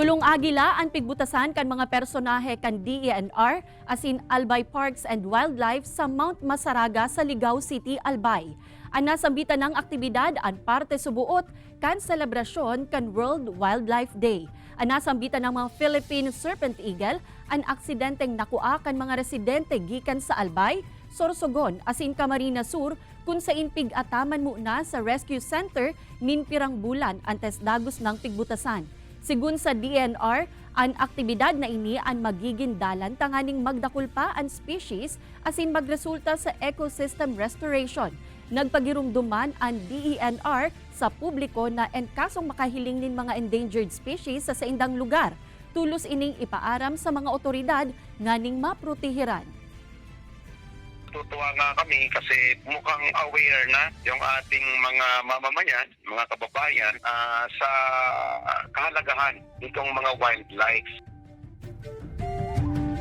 Tulong agila ang pigbutasan kan mga personahe kan DENR asin Albay Parks and Wildlife sa Mount Masaraga sa Ligao City, Albay. Ang nasambitan ng aktibidad ang parte subuot kan selebrasyon kan World Wildlife Day. Ang nasambitan ng mga Philippine Serpent Eagle ang aksidenteng nakua kan mga residente gikan sa Albay, Sorsogon asin Camarines Sur kung sa pig-ataman muna sa Rescue Center minpirang bulan antes dagos ng pigbutasan. Sigun sa DNR, ang aktibidad na ini ang magiging dalan tanganing magdakul pa ang species asin magresulta sa ecosystem restoration. Nagpagirumduman ang DENR sa publiko na kasong makahiling nin mga endangered species sa indang lugar. Tulos ining ipaaram sa mga otoridad nganing maprotehiran. Tutuwa nga kami kasi mukhang aware na yung ating mga mamamayan, mga kababayan sa kahalagahan nitong mga wildlife.